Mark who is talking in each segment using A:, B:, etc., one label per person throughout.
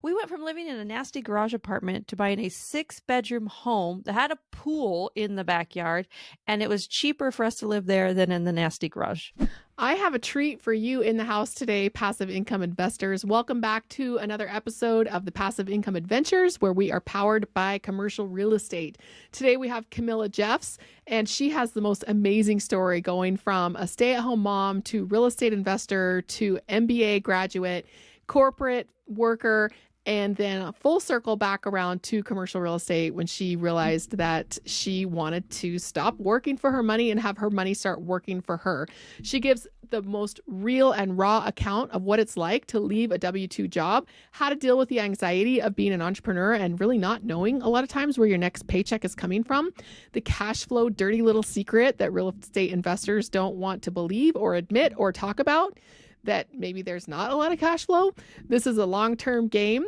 A: We went from living in a nasty garage apartment to buying a 6-bedroom home that had a pool in the backyard, and it was cheaper for us to live there than in the nasty garage.
B: I have a treat for you in the house today, passive income investors. Welcome back to another episode of the Passive Income Adventures, where we are powered by commercial real estate. Today we have Camilla Jeffs, and she has the most amazing story going from a stay-at-home mom to real estate investor to MBA graduate, corporate worker, and then a full circle back around to commercial real estate when she realized that she wanted to stop working for her money and have her money start working for her. She gives the most real and raw account of what it's like to leave a W-2 job, how to deal with the anxiety of being an entrepreneur and really not knowing a lot of times where your next paycheck is coming from, the cash flow dirty little secret that real estate investors don't want to believe or admit or talk about, that maybe there's not a lot of cash flow. This is a long-term game.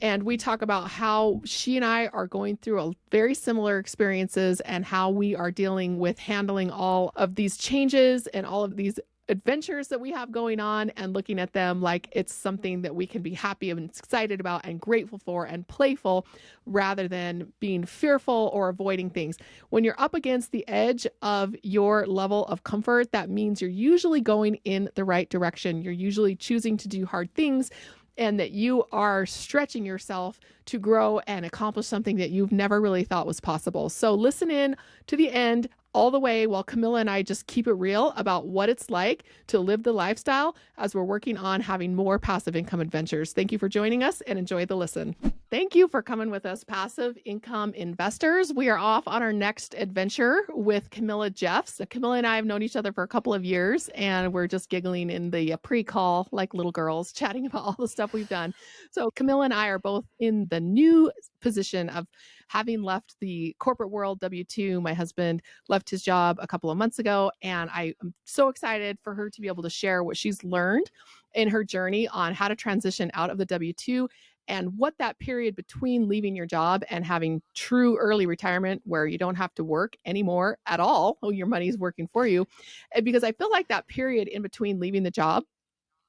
B: And we talk about how she and I are going through a very similar experiences and how we are dealing with handling all of these changes and all of these adventures that we have going on and looking at them like it's something that we can be happy and excited about and grateful for and playful rather than being fearful or avoiding things. When you're up against the edge of your level of comfort, that means you're usually going in the right direction. You're usually choosing to do hard things and that you are stretching yourself to grow and accomplish something that you've never really thought was possible. So listen in to the end all the way while Camilla and I just keep it real about what it's like to live the lifestyle as we're working on having more passive income adventures. Thank you for joining us and enjoy the listen. Thank you for coming with us, passive income investors. We are off on our next adventure with Camilla Jeffs. Camilla and I have known each other for a couple of years, and we're just giggling in the pre-call like little girls, chatting about all the stuff we've done. So Camilla and I are both in the new position of having left the corporate world, W-2. My husband left his job a couple of months ago, and I am so excited for her to be able to share what she's learned in her journey on how to transition out of the W-2 and what that period between leaving your job and having true early retirement where you don't have to work anymore at all, your money's working for you. And because I feel like that period in between leaving the job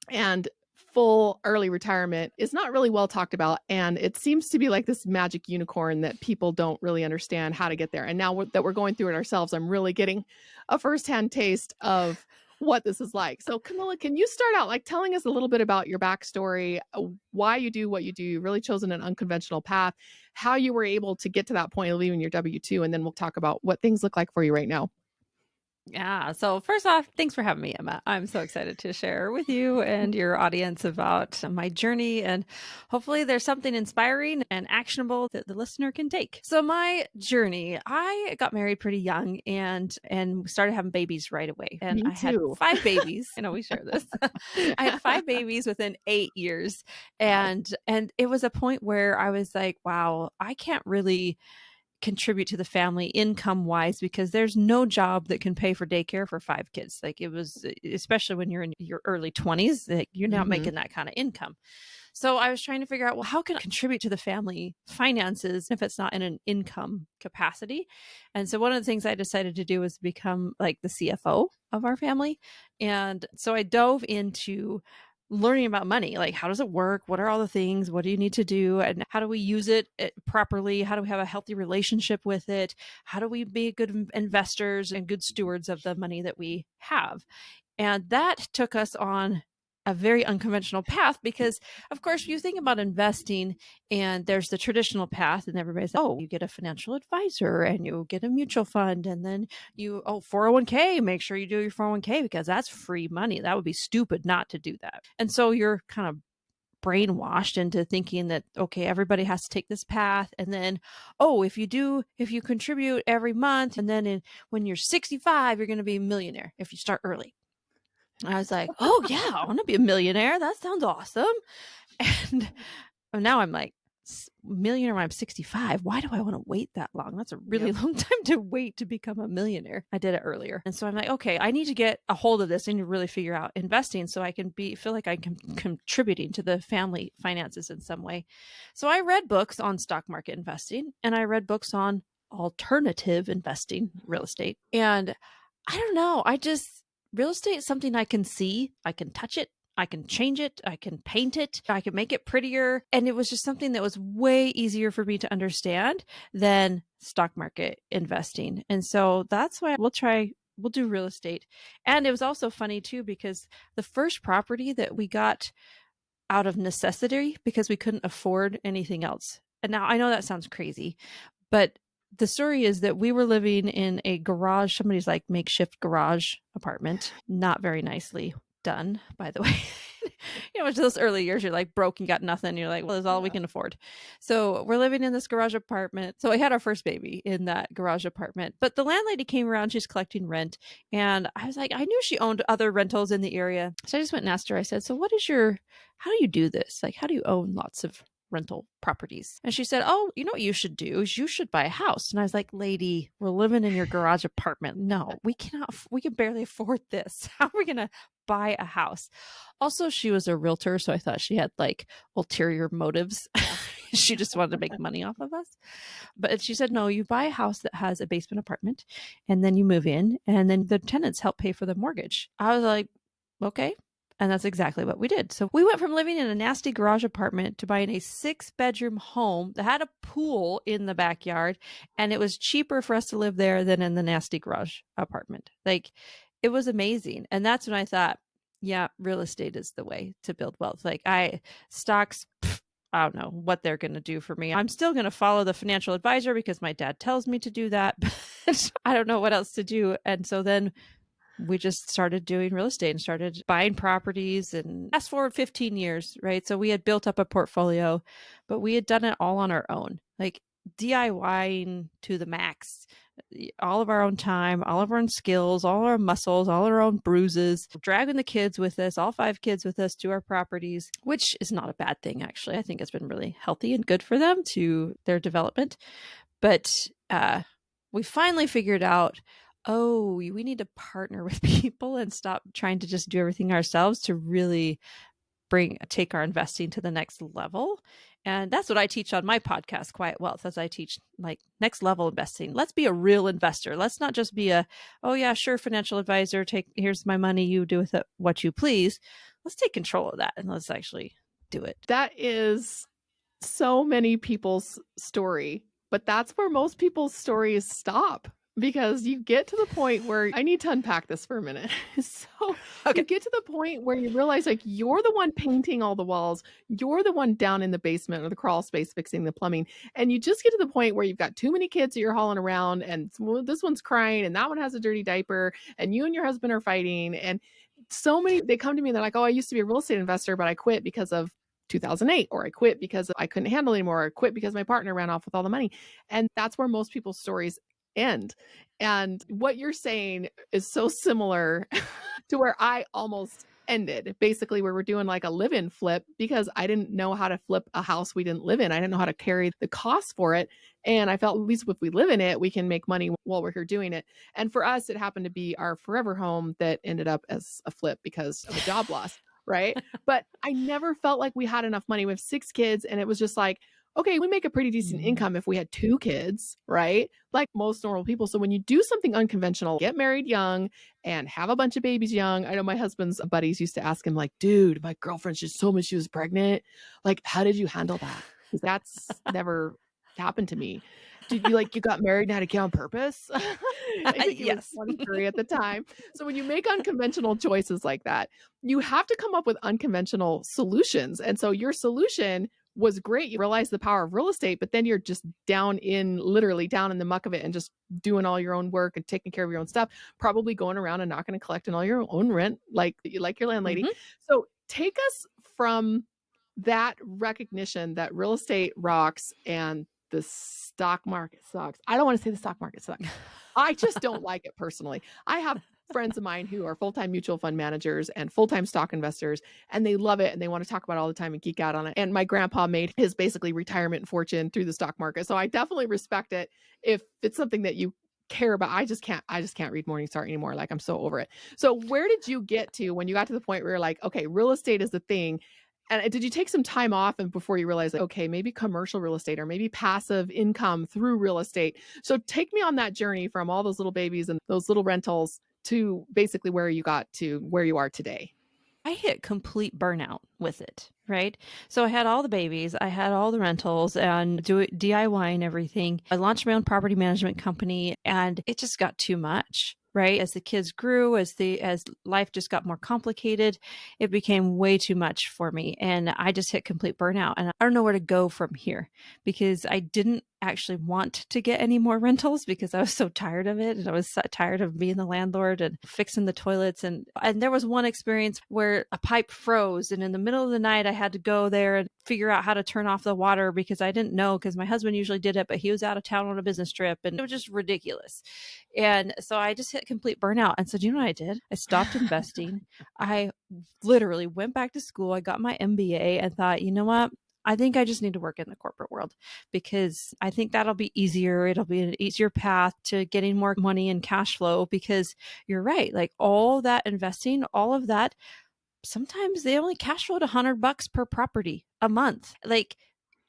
B: and full early retirement is not really well talked about. And it seems to be like this magic unicorn that people don't really understand how to get there. And now that we're going through it ourselves, I'm really getting a firsthand taste of what this is like. So Camilla, can you start out like telling us a little bit about your backstory, why you do what you do? You've really chosen an unconventional path, how you were able to get to that point of leaving your W-2, and then we'll talk about what things look like for you right now.
A: Yeah. So first off, thanks for having me, Emma. I'm so excited to share with you and your audience about my journey, and hopefully there's something inspiring and actionable that the listener can take. So my journey, I got married pretty young and started having babies right away. And
B: Me
A: I had
B: too.
A: 5 babies. I know we share this. I had 5 babies within 8 years. And it was a point where I was like, wow, I can't really contribute to the family income wise because there's no job that can pay for daycare for 5 kids. Like it was, especially when you're in your early 20s, like you're not making that kind of income. So I was trying to figure out, well, how can I contribute to the family finances if it's not in an income capacity? And so one of the things I decided to do was become like the CFO of our family. And so I dove into learning about money, like how does it work? What are all the things? What do you need to do? And how do we use it properly? How do we have a healthy relationship with it? How do we be good investors and good stewards of the money that we have? And that took us on a very unconventional path because, of course, you think about investing and there's the traditional path and everybody's like, oh, you get a financial advisor and you get a mutual fund and then 401k, make sure you do your 401k because that's free money. That would be stupid not to do that. And so you're kind of brainwashed into thinking that, okay, everybody has to take this path. And then, if you contribute every month and then when you're 65, you're going to be a millionaire if you start early. I was like, oh yeah, I want to be a millionaire. That sounds awesome. And now I'm like, millionaire when I'm 65. Why do I want to wait that long? That's a really long time to wait to become a millionaire. I did it earlier. And so I'm like, okay, I need to get a hold of this and really figure out investing so I can feel like I'm contributing to the family finances in some way. So I read books on stock market investing and I read books on alternative investing, real estate. And I don't know, real estate is something I can see, I can touch it, I can change it. I can paint it. I can make it prettier. And it was just something that was way easier for me to understand than stock market investing. And so that's why we'll do real estate. And it was also funny too, because the first property that we got out of necessity because we couldn't afford anything else. And now I know that sounds crazy, but the story is that we were living in a garage, somebody's like makeshift garage apartment, not very nicely done, by the way. It's those early years, you're like broke and got nothing. You're like, well, it's all we can afford. So we're living in this garage apartment. So I had our first baby in that garage apartment. But the landlady came around, she's collecting rent. And I was like, I knew she owned other rentals in the area. So I just went and asked her, I said, so how do you do this? Like, how do you own lots of rental properties? And she said, oh, you know what you should do is you should buy a house. And I was like, lady, we're living in your garage apartment. No, we can barely afford this. How are we going to buy a house? Also, she was a realtor, so I thought she had like ulterior motives. She just wanted to make money off of us. But she said, no, you buy a house that has a basement apartment and then you move in and then the tenants help pay for the mortgage. I was like, okay. And that's exactly what we did. So we went from living in a nasty garage apartment to buying a 6-bedroom home that had a pool in the backyard. And it was cheaper for us to live there than in the nasty garage apartment. Like, it was amazing. And that's when I thought, yeah, real estate is the way to build wealth. Like, stocks, I don't know what they're going to do for me. I'm still going to follow the financial advisor because my dad tells me to do that. But I don't know what else to do. And so then we just started doing real estate and started buying properties. And fast forward 15 years, right? So we had built up a portfolio, but we had done it all on our own, like DIYing to the max, all of our own time, all of our own skills, all our muscles, all our own bruises, dragging the kids with us, all 5 kids with us to our properties, which is not a bad thing, actually. I think it's been really healthy and good for them to their development. But we finally figured out, oh, we need to partner with people and stop trying to just do everything ourselves to really take our investing to the next level. And that's what I teach on my podcast, Quiet Wealth, as I teach like next level investing. Let's be a real investor. Let's not just be oh yeah, sure, financial advisor, here's my money, you do with it what you please. Let's take control of that and let's actually do it.
B: That is so many people's story, but that's where most people's stories stop. Because you get to the point where I need to unpack this for a minute. So
A: Okay.
B: you get to the point where you realize like you're the one painting all the walls, you're the one down in the basement or the crawl space fixing the plumbing, and you just get to the point where you've got too many kids that you're hauling around, and this one's crying, and that one has a dirty diaper, and you and your husband are fighting, and so many they come to me and they're like, "Oh, I used to be a real estate investor, but I quit because of 2008, or I quit because I couldn't handle it anymore, or I quit because my partner ran off with all the money." And that's where most people's stories end. And what you're saying is so similar to where I almost ended. Basically, we were doing like a live-in flip because I didn't know how to flip a house we didn't live in. I didn't know how to carry the costs for it. And I felt at least if we live in it, we can make money while we're here doing it. And for us, it happened to be our forever home that ended up as a flip because of a job loss. Right. But I never felt like we had enough money. We have 6 kids, and it was just like, okay, we make a pretty decent income if we had 2 kids, right? Like most normal people. So when you do something unconventional, get married young and have a bunch of babies young. I know my husband's buddies used to ask him like, dude, my girlfriend just told me she was pregnant. Like, how did you handle that? Because that's never happened to me. Did you you got married and had a kid on purpose? I think he was
A: Yes.
B: 23 at the time. So when you make unconventional choices like that, you have to come up with unconventional solutions. And so your solution was great. You realize the power of real estate, but then you're just literally down in the muck of it and just doing all your own work and taking care of your own stuff, probably going around and knocking and collecting all your own rent, like your landlady. So take us from that recognition that real estate rocks and the stock market sucks. I don't want to say the stock market sucks. I just don't like it personally. I have friends of mine who are full-time mutual fund managers and full-time stock investors, and they love it and they want to talk about it all the time and geek out on it. And my grandpa made his basically retirement fortune through the stock market. So I definitely respect it if it's something that you care about. I just can't read Morningstar anymore. Like, I'm so over it. So where did you get to when you got to the point where you're like, okay, real estate is the thing? And did you take some time off and before you realized, like, okay, maybe commercial real estate or maybe passive income through real estate? So take me on that journey from all those little babies and those little rentals to basically where you got to where you are today.
A: I hit complete burnout with it, right? So I had all the babies, I had all the rentals and do it DIY and everything. I launched my own property management company and it just got too much, right? As the kids grew, as life just got more complicated, it became way too much for me and I just hit complete burnout and I don't know where to go from here because I didn't actually want to get any more rentals because I was so tired of it and I was so tired of being the landlord and fixing the toilets and there was one experience where a pipe froze and in the middle of the night I had to go there and figure out how to turn off the water because I didn't know because my husband usually did it but he was out of town on a business trip and it was just ridiculous. And so I just hit complete burnout and so do you know what I did? I stopped investing. I literally went back to school. I got my MBA and thought, you know what? I think I just need to work in the corporate world because I think that'll be easier. It'll be an easier path to getting more money and cash flow because you're right. Like all that investing, all of that, sometimes they only cash flow $100 per property a month. Like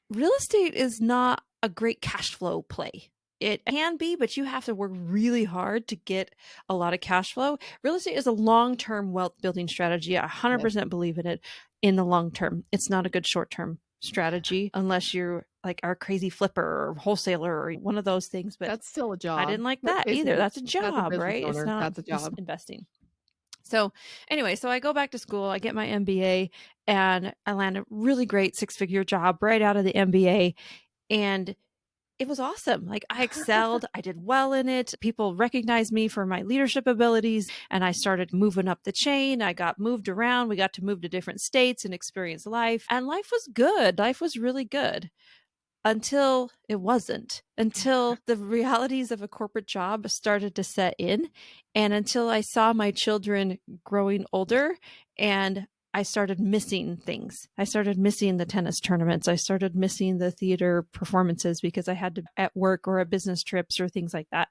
A: real estate is not a great cash flow play. It can be, but you have to work really hard to get a lot of cash flow. Real estate is a long term wealth building strategy. I
B: Yes.
A: 100% believe in it in the long term. It's not a good short term strategy unless you're like our crazy flipper or wholesaler or one of those things. But
B: That's still a
A: I
B: job.
A: didn't like that either.
B: Basically,
A: That's a
B: as a
A: job,
B: business
A: right? It's
B: owner,
A: not
B: that's a
A: just
B: job.
A: investing. So, anyway, so I go back to school, I get my MBA, and I land a really great six-figure job right out of the MBA. And it was awesome. Like I excelled, I did well in it. People recognized me for my leadership abilities, and I started moving up the chain. I got moved around. We got to move to different states and experience life. And life was good. Life was really good until it wasn't, until the realities of a corporate job started to set in, and until I saw my children growing older and I started missing things. I started missing the tennis tournaments. I started missing the theater performances because I had to at work or at business trips or things like that.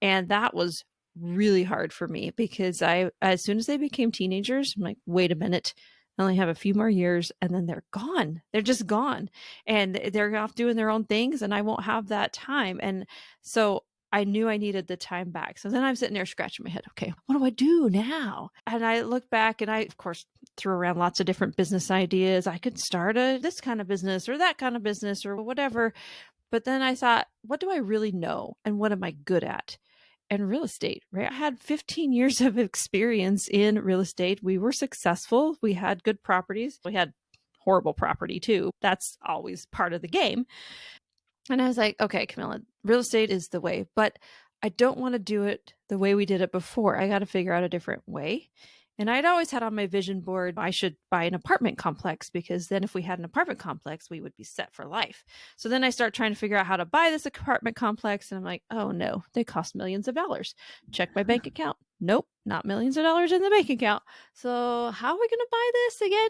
A: And that was really hard for me because as soon as they became teenagers, I'm like, wait a minute, I only have a few more years and then they're gone. They're just gone and they're off doing their own things and I won't have that time. And so I knew I needed the time back. So then I'm sitting there scratching my head. Okay, what do I do now? And I look back and I, of course, threw around lots of different business ideas. I could start this kind of business or that kind of business or whatever. But then I thought, what do I really know and what am I good at? And real estate, right? I had 15 years of experience in real estate. We were successful. We had good properties. We had horrible property too. That's always part of the game. And I was like, okay, Camilla, real estate is the way, but I don't want to do it the way we did it before. I got to figure out a different way. And I'd always had on my vision board, I should buy an apartment complex because then if we had an apartment complex, we would be set for life. So then I start trying to figure out how to buy this apartment complex. And I'm like, oh no, they cost millions of dollars. Check my bank account. Nope, not millions of dollars in the bank account. So how are we going to buy this again?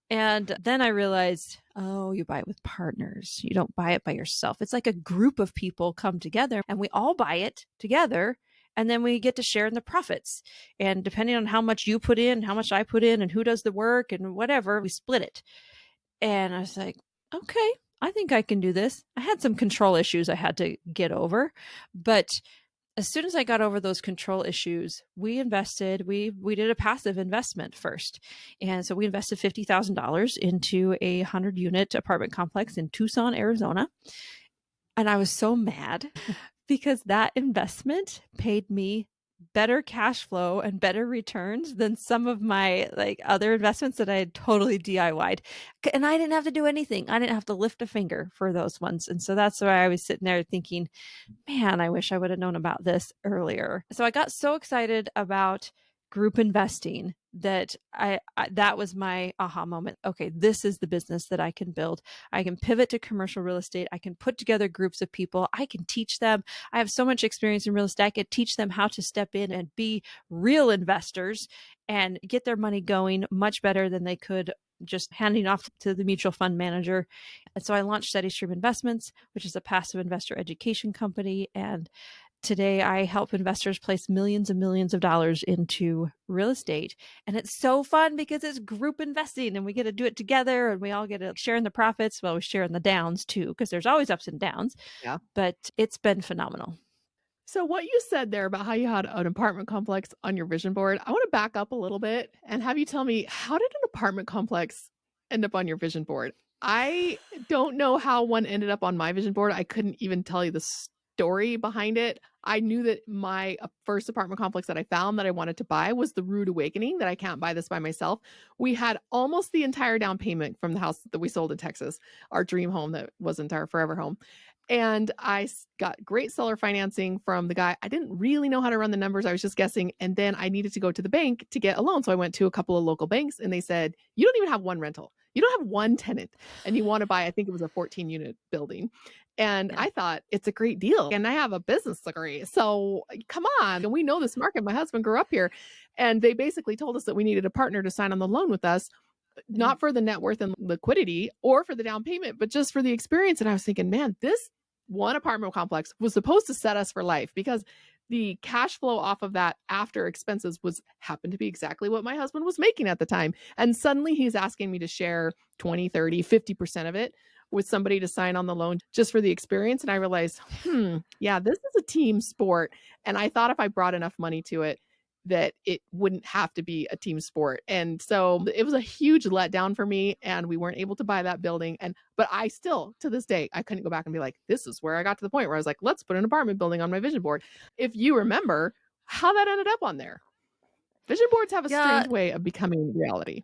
A: And then I realized, oh, you buy it with partners. You don't buy it by yourself. It's like a group of people come together and we all buy it together. And then we get to share in the profits. And depending on how much you put in, how much I put in, and who does the work and whatever, we split it. And I was like, okay, I think I can do this. I had some control issues I had to get over, but as soon as I got over those control issues, we invested. We did a passive investment first, and so we invested $50,000 into a 100-unit apartment complex in Tucson, Arizona. And I was so mad because that investment paid me better cash flow and better returns than some of my like other investments that I had totally DIY'd. And I didn't have to do anything. I didn't have to lift a finger for those ones. And so that's why I was sitting there thinking, man, I wish I would have known about this earlier. So I got so excited about group investing that that was my aha moment. Okay, this is the business that I can build. I can pivot to commercial real estate. I can put together groups of people. I can teach them. I have so much experience in real estate. I could teach them how to step in and be real investors and get their money going much better than they could just handing off to the mutual fund manager. And so I launched Steady Stream Investments, which is a passive investor education company. And today I help investors place millions and millions of dollars into real estate. And it's so fun because it's group investing and we get to do it together and we all get to share in the profits. Well, we share in the downs too, because there's always ups and downs,
B: Yeah.
A: but it's been phenomenal.
B: So what you said there about how you had an apartment complex on your vision board, I want to back up a little bit and have you tell me, how did an apartment complex end up on your vision board? I don't know how one ended up on my vision board. I couldn't even tell you the story behind it. I knew that my first apartment complex that I found that I wanted to buy was the Rude Awakening, that I can't buy this by myself. We had almost the entire down payment from the house that we sold in Texas, our dream home that wasn't our forever home. And I got great seller financing from the guy. I didn't really know how to run the numbers. I was just guessing. And then I needed to go to the bank to get a loan. So I went to a couple of local banks and they said, you don't even have one rental. You don't have one tenant and you want to buy, I think it was a 14 unit building. And
A: Yeah.
B: I thought it's a great deal. And I have a business degree. So come on. And we know this market. My husband grew up here. And they basically told us that we needed a partner to sign on the loan with us,
A: Yeah.
B: not for the net worth and liquidity or for the down payment, but just for the experience. And I was thinking, man, this one apartment complex was supposed to set us for life, because the cash flow off of that after expenses was happened to be exactly what my husband was making at the time. And suddenly he's asking me to share 20, 30, 50% of it with somebody to sign on the loan just for the experience. And I realized, yeah, this is a team sport. And I thought if I brought enough money to it, that it wouldn't have to be a team sport. And so it was a huge letdown for me, and we weren't able to buy that building. But I still, to this day, I couldn't go back and be like, this is where I got to the point where I was like, let's put an apartment building on my vision board. If you remember how that ended up on there, vision boards have a
A: Yeah.
B: strange way of becoming reality.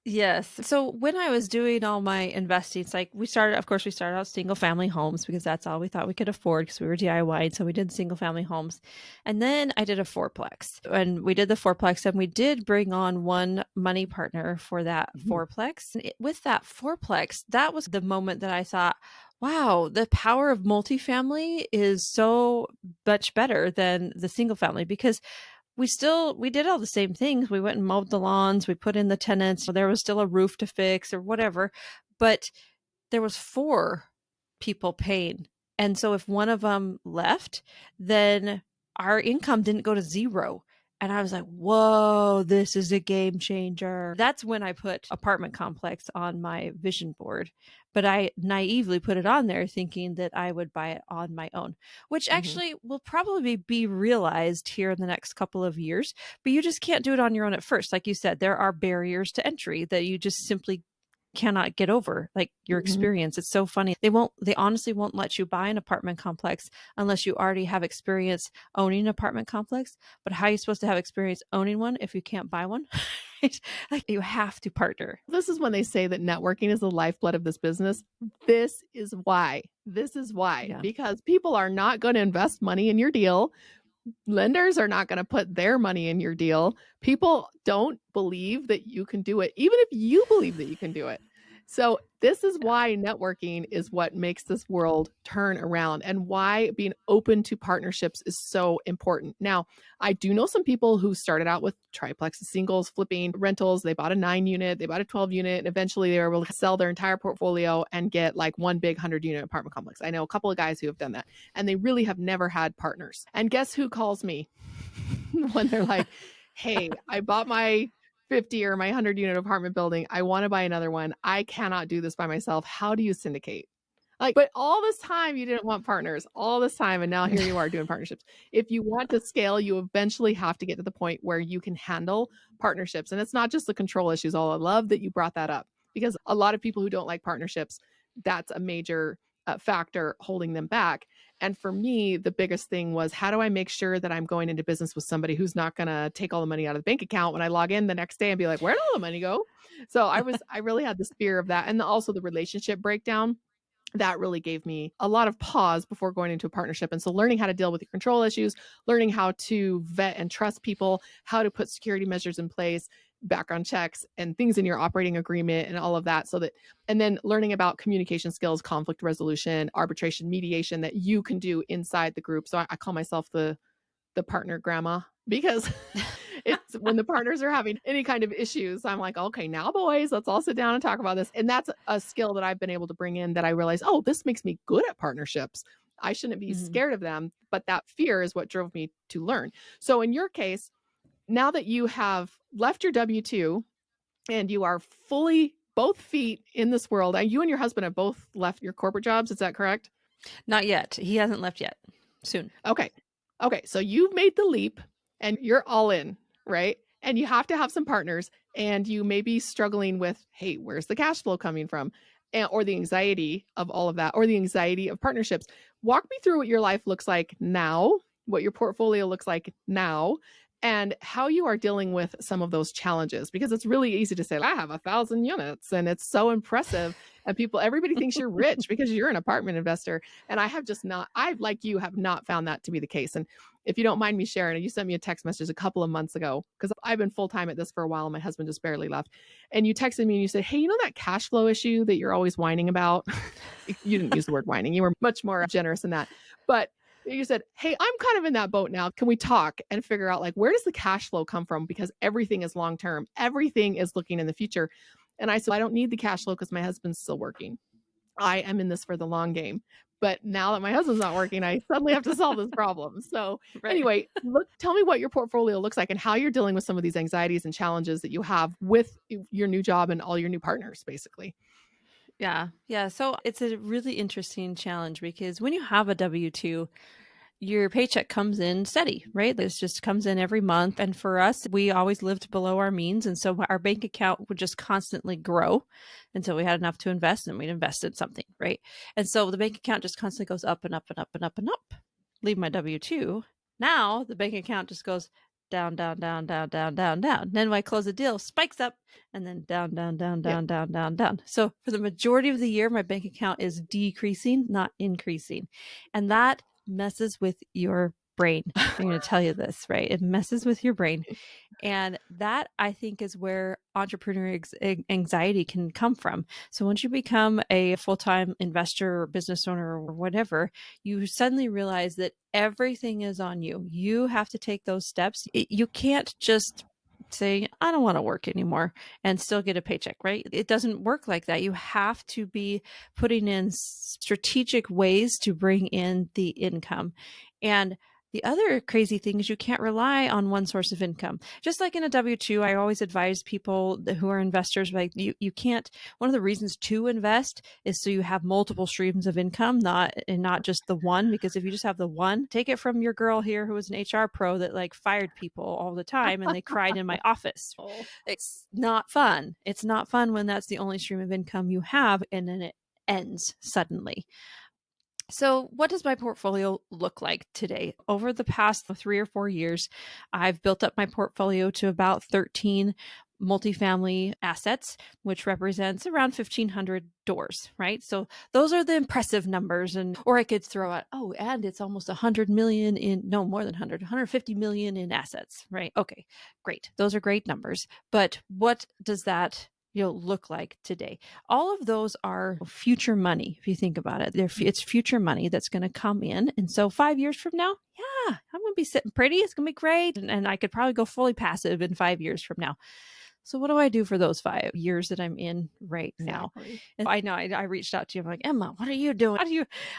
A: Yes. So when I was doing all my investing, it's like we started, of course, we started out single family homes because that's all we thought we could afford because we were DIY. So we did single family homes. And then I did a fourplex, and we did the fourplex, and we did bring on one money partner for that
B: Mhm.
A: fourplex. With that fourplex, that was the moment that I thought, wow, the power of multifamily is so much better than the single family, because we did all the same things. We went and mowed the lawns, we put in the tenants, so there was still a roof to fix or whatever, but there was 4 people paying. And so if one of them left, then our income didn't go to 0. And I was like, "Whoa, this is a game changer." That's when I put apartment complex on my vision board, but I naively put it on there thinking that I would buy it on my own, which
B: Mhm.
A: actually will probably be realized here in the next couple of years, but you just can't do it on your own at first. Like you said, there are barriers to entry that you just simply cannot get over, like your
B: Mhm.
A: experience. It's so funny. They honestly won't let you buy an apartment complex unless you already have experience owning an apartment complex. But how are you supposed to have experience owning one if you can't buy one? Right? Like, you have to partner.
B: This is when they say that networking is the lifeblood of this business. This is why. This is why.
A: Yeah.
B: Because people are not going to invest money in your deal. Lenders are not going to put their money in your deal. People don't believe that you can do it, even if you believe that you can do it. So, this is why networking is what makes this world turn around, and why being open to partnerships is so important. Now, I do know some people who started out with triplexes, singles, flipping rentals. They bought a 9 unit, they bought a 12 unit, and eventually they were able to sell their entire portfolio and get like one big 100 unit apartment complex. I know a couple of guys who have done that, and they really have never had partners. And guess who calls me when they're like, hey, I bought my 50 or my 100 unit apartment building. I want to buy another one. I cannot do this by myself. How do you syndicate? Like, but all this time you didn't want partners, all this time, and now here you are doing partnerships. If you want to scale, you eventually have to get to the point where you can handle partnerships. And it's not just the control issues. All I love that you brought that up, because a lot of people who don't like partnerships, that's a major factor holding them back. And for me, the biggest thing was, how do I make sure that I'm going into business with somebody who's not going to take all the money out of the bank account when I log in the next day and be like, where'd all the money go? So I really had this fear of that. And also the relationship breakdown, that really gave me a lot of pause before going into a partnership. And so learning how to deal with your control issues, learning how to vet and trust people, how to put security measures in place, background checks and things in your operating agreement and all of that, so that, and then learning about communication skills, conflict resolution, arbitration, mediation that you can do inside the group. So I call myself the partner grandma, because it's when the partners are having any kind of issues, I'm like, okay, now boys, let's all sit down and talk about this. And that's a skill that I've been able to bring in, that I realize, oh, this makes me good at partnerships. I shouldn't be
A: Mhm.
B: scared of them, but that fear is what drove me to learn. So in your case, now that you have left your W-2 and you are fully both feet in this world, and you and your husband have both left your corporate jobs, is that correct?
A: Not yet. He hasn't left yet. Soon.
B: Okay. Okay, so you've made the leap and you're all in, right? And you have to have some partners and you may be struggling with, hey, where's the cash flow coming from? And, or the anxiety of all of that, or the anxiety of partnerships. Walk me through what your life looks like now, what your portfolio looks like now, and how you are dealing with some of those challenges. Because it's really easy to say, I have 1,000 units and it's so impressive. And everybody thinks you're rich because you're an apartment investor. And I have just not, I, like you, have not found that to be the case. And if you don't mind me sharing, you sent me a text message a couple of months ago because I've been full time at this for a while. And my husband just barely left. And you texted me and you said, hey, you know that cash flow issue that you're always whining about? You didn't use the word whining. You were much more generous than that. But you said, hey, I'm kind of in that boat now. Can we talk and figure out, like, where does the cash flow come from? Because everything is long term, everything is looking in the future. And I said, I don't need the cash flow because my husband's still working. I am in this for the long game. But now that my husband's not working, I suddenly have to solve this problem. So
A: Right.
B: anyway, tell me what your portfolio looks like and how you're dealing with some of these anxieties and challenges that you have with your new job and all your new partners, basically.
A: Yeah. Yeah. So it's a really interesting challenge because when you have a W 2, your paycheck comes in steady, right? This just comes in every month. And for us, we always lived below our means. And so our bank account would just constantly grow until we had enough to invest and we'd invest in something, right? And so the bank account just constantly goes up and up and up and up and up. Leave my W 2. Now the bank account just goes down, down, down, down, down, down, down. Then when I close a deal, spikes up and then down, down, down,
B: Yeah.
A: down, down, down, down. So for the majority of the year, my bank account is decreasing, not increasing. And that messes with your brain. I'm going to tell you this, right? It messes with your brain. And that I think is where entrepreneur anxiety can come from. So once you become a full time investor or business owner or whatever, you suddenly realize that everything is on you. You have to take those steps. You can't just say, I don't want to work anymore and still get a paycheck, right? It doesn't work like that. You have to be putting in strategic ways to bring in the income. And the other crazy thing is you can't rely on one source of income. Just like in a W 2, I always advise people who are investors, like you can't, one of the reasons to invest is so you have multiple streams of income, not just the one, because if you just have the one, take it from your girl here who was an HR pro that like fired people all the time and they cried in my office.
B: Oh.
A: It's not fun. It's not fun when that's the only stream of income you have and then it ends suddenly. So, what does my portfolio look like today? Over the past 3 or 4 years, I've built up my portfolio to about 13 multifamily assets, which represents around 1,500 doors, right? So those are the impressive numbers. And, or I could throw out, oh, and it's almost 100 million in, no, more than 150 million in assets, right? Okay, great. Those are great numbers. But what does that look like today? All of those are future money. If you think about it, it's future money that's going to come in. And so 5 years from now, yeah, I'm going to be sitting pretty. It's going to be great. And I could probably go fully passive in 5 years from now. So what do I do for those 5 years that I'm in right now?
B: Exactly.
A: And I know I reached out to you. I'm like, Emma, what are you doing?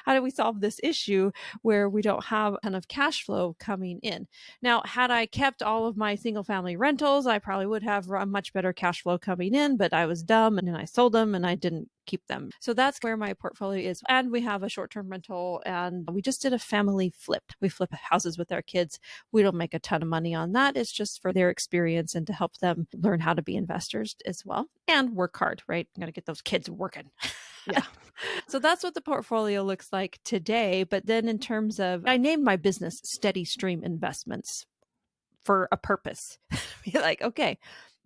A: How do we solve this issue where we don't have kind of cash flow coming in? Now, had I kept all of my single family rentals, I probably would have a much better cash flow coming in, but I was dumb and I sold them and I didn't keep them. So that's where my portfolio is. And we have a short-term rental and we just did a family flip. We flip houses with our kids. We don't make a ton of money on that. It's just for their experience and to help them learn how to be investors as well and work hard, right? I'm going to get those kids working.
B: Yeah.
A: So that's what the portfolio looks like today. But then in terms of, I named my business Steady Stream Investments for a purpose. Be like, okay,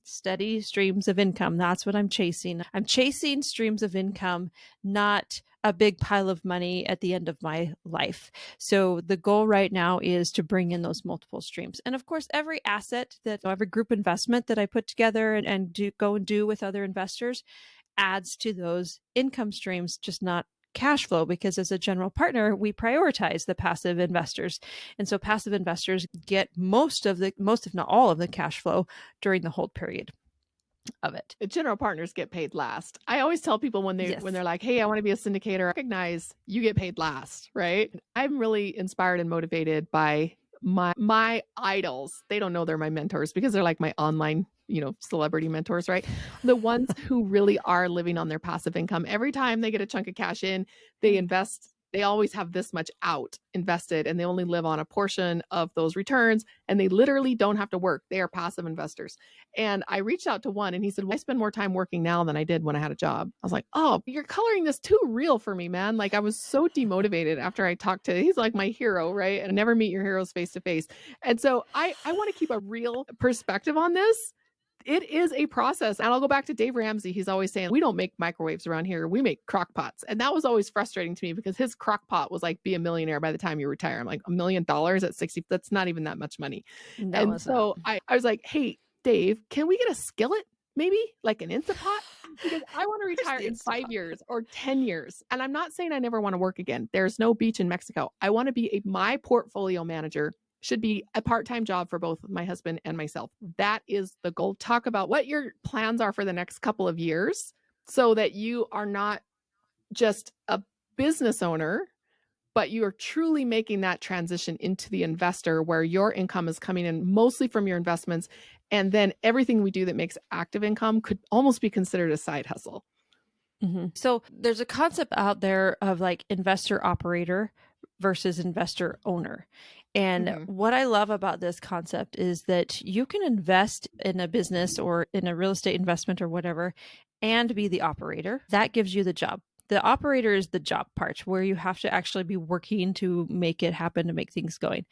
A: steady streams of income. That's what I'm chasing. I'm chasing streams of income, not a big pile of money at the end of my life. So the goal right now is to bring in those multiple streams. And of course, every group investment that I put together and go and do with other investors adds to those income streams, just not cash flow, because as a general partner, we prioritize the passive investors. And so passive investors get most, if not all of the cash flow during the hold period of it.
B: The general partners get paid last. I always tell people when
A: Yes.
B: they're like, hey, I want to be a syndicator, recognize you get paid last, right? I'm really inspired and motivated by my idols. They don't know they're my mentors because they're like my online, celebrity mentors, right? The ones who really are living on their passive income. Every time they get a chunk of cash in, they invest they always have this much out invested and they only live on a portion of those returns and they literally don't have to work. They are passive investors. And I reached out to one and he said, well, I spend more time working now than I did when I had a job. I was like, oh, you're coloring this too real for me, man. Like I was so demotivated after I talked to, he's like my hero, right? And never meet your heroes face to face. And so I want to keep a real perspective on this. It is a process. And I'll go back to Dave Ramsey. He's always saying, we don't make microwaves around here. We make crock pots. And that was always frustrating to me because his crock pot was like, be a millionaire by the time you retire. I'm like, $1 million at 60, that's not even that much money.
A: No,
B: And
A: it's not.
B: so I was like, hey, Dave, can we get a skillet? Maybe like an Instant Pot? Because I want to
A: Where's
B: retire
A: the
B: in
A: Instant
B: 5 years or 10 years. And I'm not saying I never want to work again. There's no beach in Mexico. I want to be my portfolio manager should be a part-time job for both my husband and myself. That is the goal. Talk about what your plans are for the next couple of years so that you are not just a business owner, but you are truly making that transition into the investor where your income is coming in mostly from your investments. And then everything we do that makes active income could almost be considered a side hustle.
A: Mm-hmm. So there's a concept out there of like investor operator versus investor owner. And
B: Mm-hmm.
A: what I love about this concept is that you can invest in a business or in a real estate investment or whatever and be the operator. That gives you the job. The operator is the job part where you have to actually be working to make it happen, to make things going.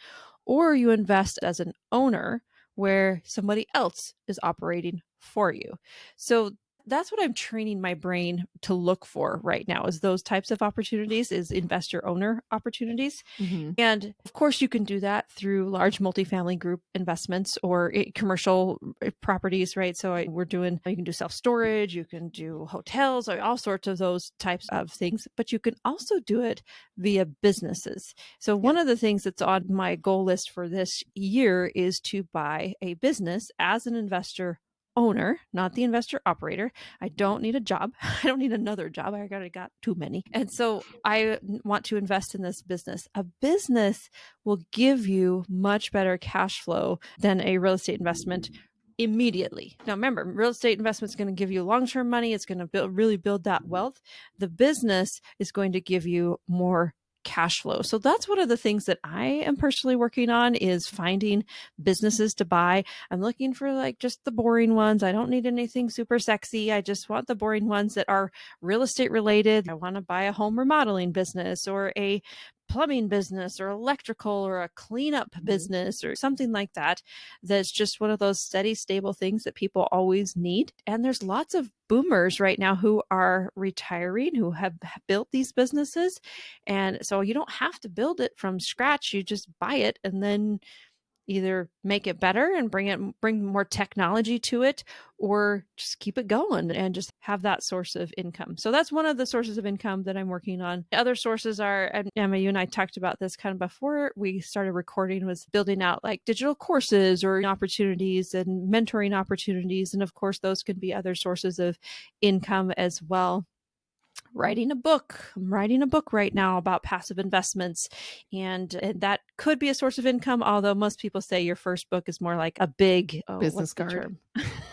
A: Or you invest as an owner where somebody else is operating for you. So that's what I'm training my brain to look for right now is those types of opportunities, is investor owner opportunities.
B: Mm-hmm.
A: And of course, you can do that through large multifamily group investments or commercial properties, right? So we're doing, you can do self storage, you can do hotels, all sorts of those types of things, but you can also do it via businesses. So one of the things that's on my goal list for this year is to buy a business as an investor owner, not the investor operator. I don't need a job. I don't need another job. I already got too many. And so I want to invest in this business. A business will give you much better cash flow than a real estate investment immediately. Now, remember, real estate investment is going to give you long-term money. It's going to really build that wealth. The business is going to give you more cash flow. So that's one of the things that I am personally working on is finding businesses to buy. I'm looking for like just the boring ones. I don't need anything super sexy. I just want the boring ones that are real estate related. I want to buy a home remodeling business or a plumbing business or electrical or a cleanup business or something like that. That's just one of those steady, stable things that people always need. And there's lots of boomers right now who are retiring, who have built these businesses. And so you don't have to build it from scratch. You just buy it and then either make it better and bring more technology to it, or just keep it going and just have that source of income. So that's one of the sources of income that I'm working on. Other sources are, and Emma, you and I talked about this kind of before we started recording, was building out like digital courses or opportunities and mentoring opportunities. And of course, those could be other sources of income as well. Writing a book. I'm writing a book right now about passive investments, and that could be a source of income. Although most people say your first book is more like a big
B: Business card.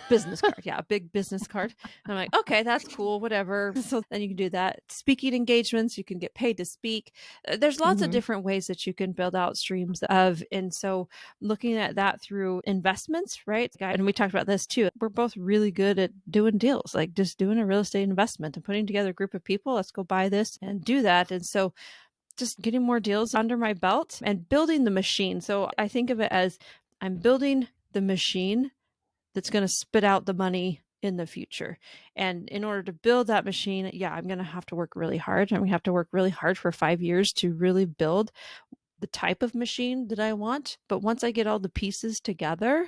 A: Business card. Yeah, a big business card. And I'm like, okay, that's cool, whatever. So then you can do that. Speaking engagements, you can get paid to speak. There's lots of different ways that you can build out streams of. And so looking at that through investments, right? And we talked about this too. We're both really good at doing deals, like just doing a real estate investment and putting together a group of people. Let's go buy this and do that. And so just getting more deals under my belt and building the machine. So I think of it as I'm building the machine that's going to spit out the money in the future. And in order to build that machine, I'm going to have to work really hard. I'm going to have to work really hard for 5 years to really build the type of machine that I want. But once I get all the pieces together,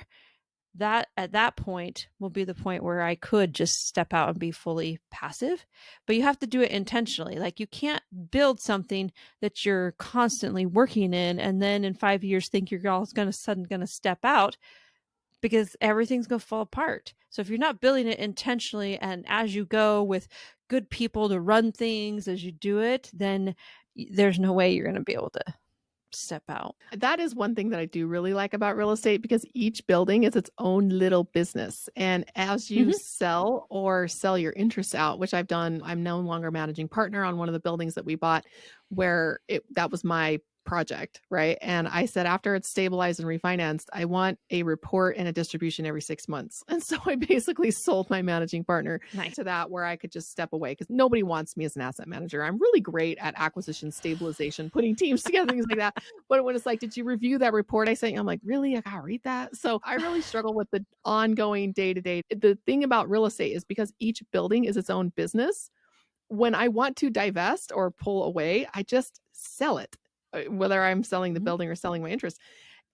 A: that at that point will be the point where I could just step out and be fully passive. But you have to do it intentionally. Like you can't build something that you're constantly working in and then in 5 years think you're all going to step out, because everything's going to fall apart. So if you're not building it intentionally and as you go with good people to run things as you do it, then there's no way you're going to be able to step out.
B: That is one thing that I do really like about real estate, because each building is its own little business. And as you
A: Mhm.
B: sell your interest out, which I've done, I'm no longer managing partner on one of the buildings that we bought where that was my project, right? And I said, after it's stabilized and refinanced, I want a report and a distribution every 6 months. And so I basically sold my managing partner
A: Nice.
B: to that, where I could just step away, because nobody wants me as an asset manager. I'm really great at acquisition, stabilization, putting teams together, things like that. But when it's like, did you review that report I sent you? I'm like, really? I gotta read that. So I really struggle with the ongoing day to day. The thing about real estate is, because each building is its own business, when I want to divest or pull away, I just sell it, whether I'm selling the
A: Mhm.
B: building or selling my interest.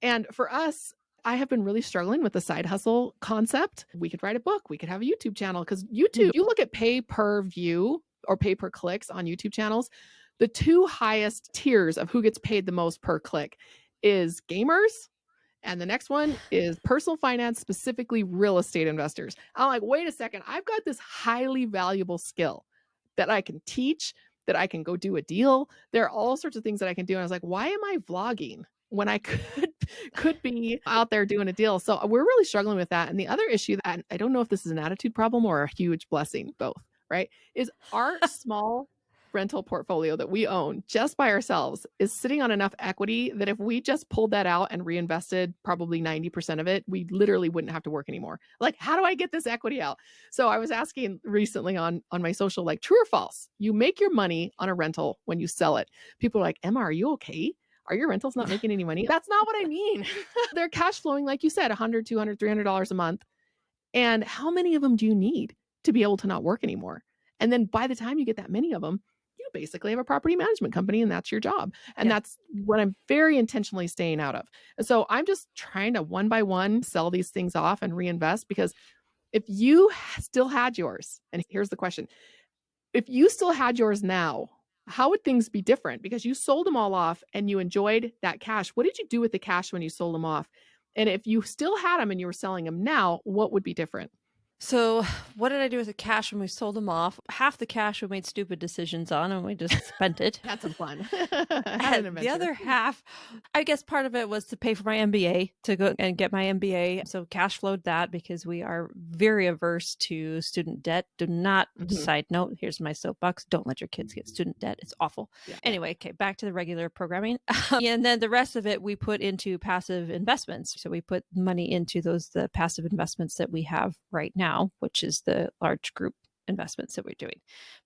B: And for us, I have been really struggling with the side hustle concept. We could write a book, we could have a YouTube channel, because YouTube, you look at pay per view or pay per clicks on YouTube channels, the two highest tiers of who gets paid the most per click is gamers, and the next one is personal finance, specifically real estate investors. I'm like, wait a second, I've got this highly valuable skill that I can teach, that I can go do a deal. There are all sorts of things that I can do. And I was like, why am I vlogging when I could be out there doing a deal? So we're really struggling with that. And the other issue that I don't know if this is an attitude problem or a huge blessing, both, right? Is our small rental portfolio that we own just by ourselves is sitting on enough equity that if we just pulled that out and reinvested probably 90% of it, we literally wouldn't have to work anymore. Like, how do I get this equity out? So I was asking recently on my social, like, true or false, you make your money on a rental when you sell it. People are like, Emma, are you okay? Are your rentals not making any money? That's not what I mean. They're cash flowing, like you said, $100, $200, $300 a month. And how many of them do you need to be able to not work anymore? And then by the time you get that many of them, you basically have a property management company, and that's your job. And
A: Yeah.
B: that's what I'm very intentionally staying out of. And so I'm just trying to one by one sell these things off and reinvest, because if you still had yours, and here's the question, if you still had yours now, how would things be different? Because you sold them all off and you enjoyed that cash. What did you do with the cash when you sold them off? And if you still had them and you were selling them now, what would be different?
A: So, what did I do with the cash when we sold them off? Half the cash we made stupid decisions on and we just spent it.
B: Had some fun. Had an
A: And the
B: adventure.
A: other half, I guess part of it was to pay for my MBA, to go and get my MBA. So cash flowed that, because we are very averse to student debt. Do not,
B: Mhm.
A: side note, here's my soapbox, don't let your kids get student debt. It's awful.
B: Yeah.
A: Anyway, okay, back to the regular programming. And then the rest of it we put into passive investments. So we put money into the passive investments that we have right now, which is the large group investments that we're doing.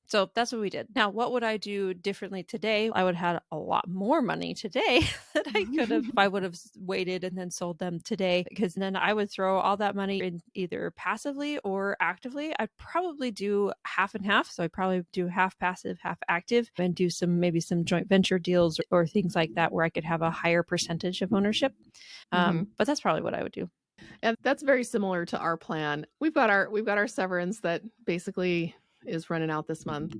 A: So that's what we did. Now, what would I do differently today? I would have had a lot more money today that I could have if I would have waited and then sold them today, because then I would throw all that money in either passively or actively. I'd probably do half and half. So I'd probably do half passive, half active, and do maybe some joint venture deals or things like that where I could have a higher percentage of ownership.
B: Mhm.
A: But that's probably what I would do.
B: And that's very similar to our plan. We've got our severance that basically is running out this month.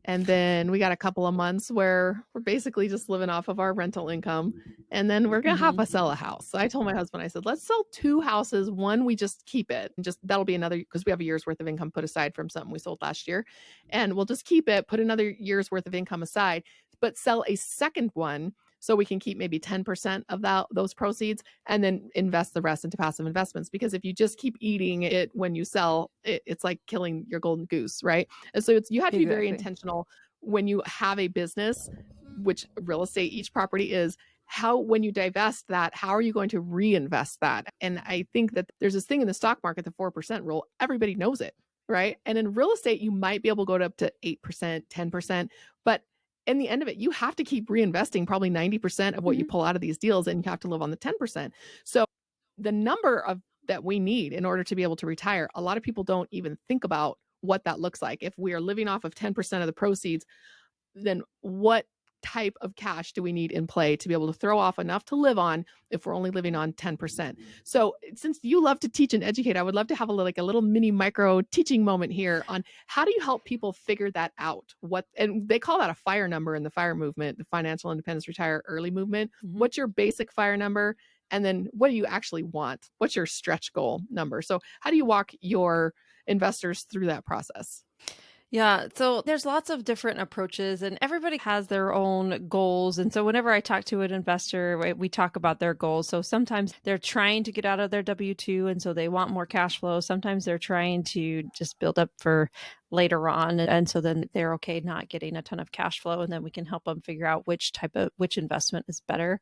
B: And then we got a couple of months where we're basically just living off of our rental income. And then we're going to have
A: Mhm.
B: to sell a house. So I told my husband, I said, let's sell two houses. One, we just keep it. And just that'll be another, because we have a year's worth of income put aside from something we sold last year. And we'll just keep it, put another year's worth of income aside, but sell a second one so we can keep maybe 10% of those proceeds, and then invest the rest into passive investments. Because if you just keep eating it when you sell, it's like killing your golden goose, right? And so you have to be very
A: Exactly.
B: intentional when you have a business, which real estate, each property is. How, when you divest that, how are you going to reinvest that? And I think that there's this thing in the stock market, the 4% rule. Everybody knows it, right? And in real estate, you might be able to go up to 8%, 10%, but in the end of it, you have to keep reinvesting probably 90% of what you
A: Mhm.
B: pull out of these deals, and you have to live on the 10%. So the number of that we need in order to be able to retire, a lot of people don't even think about what that looks like. If we are living off of 10% of the proceeds, then what type of cash do we need in play to be able to throw off enough to live on if we're only living on 10%? So since you love to teach and educate, I would love to have a little mini micro teaching moment here on how do you help people figure that out? And they call that a fire number in the fire movement, the financial independence retire early movement.
A: Mhm.
B: What's your basic fire number? And then what do you actually want? What's your stretch goal number? So how do you walk your investors through that process?
A: Yeah, so there's lots of different approaches and everybody has their own goals. And so whenever I talk to an investor, we talk about their goals. So sometimes they're trying to get out of their W-2 and so they want more cash flow. Sometimes they're trying to just build up for later on. And so then they're okay not getting a ton of cash flow. And then we can help them figure out which investment is better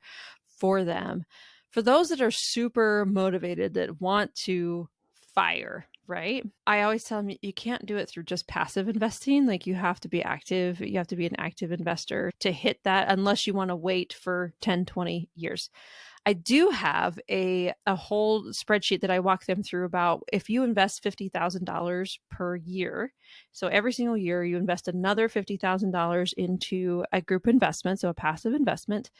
A: for them. For those that are super motivated, that want to fire, right? I always tell them you can't do it through just passive investing. Like you have to be active. You have to be an active investor to hit that unless you want to wait for 10, 20 years. I do have a whole spreadsheet that I walk them through about if you invest $50,000 per year. So every single year you invest another $50,000 into a group investment, so a passive investment.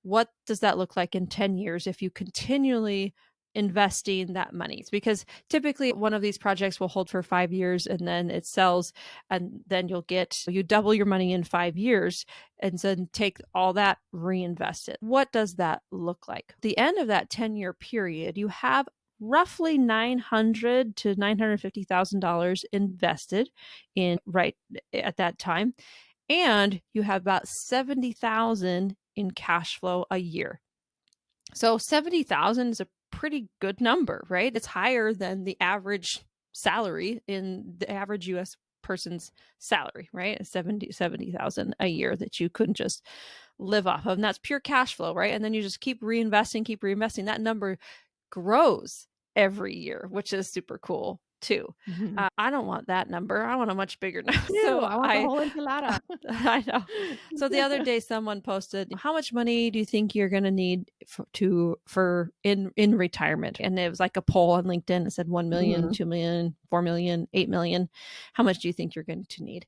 A: What does that look like in 10 years if you continually investing that money? It's because typically one of these projects will hold for 5 years and then it sells, and then you double your money in 5 years and then take all that, reinvest it. What does that look like? At the end of that 10-year period, you have roughly $900 to $950,000 invested in right at that time, and you have about 70,000 in cash flow a year. So 70,000 is a pretty good number, right? It's higher than the average salary in the average US person's salary, right? 70,000 a year that you couldn't just live off of. And that's pure cash flow, right? And then you just keep reinvesting. That number grows every year, which is super cool too.
B: Mhm.
A: I don't want that number. I want a much bigger number.
B: Ew, I want the whole enchilada.
A: I know. So the other day, someone posted, "How much money do you think you're going to need for in retirement?" And it was like a poll on LinkedIn. It said 1 million,
B: Mhm.
A: 2 million, 4 million, 8 million. How much do you think you're going to need?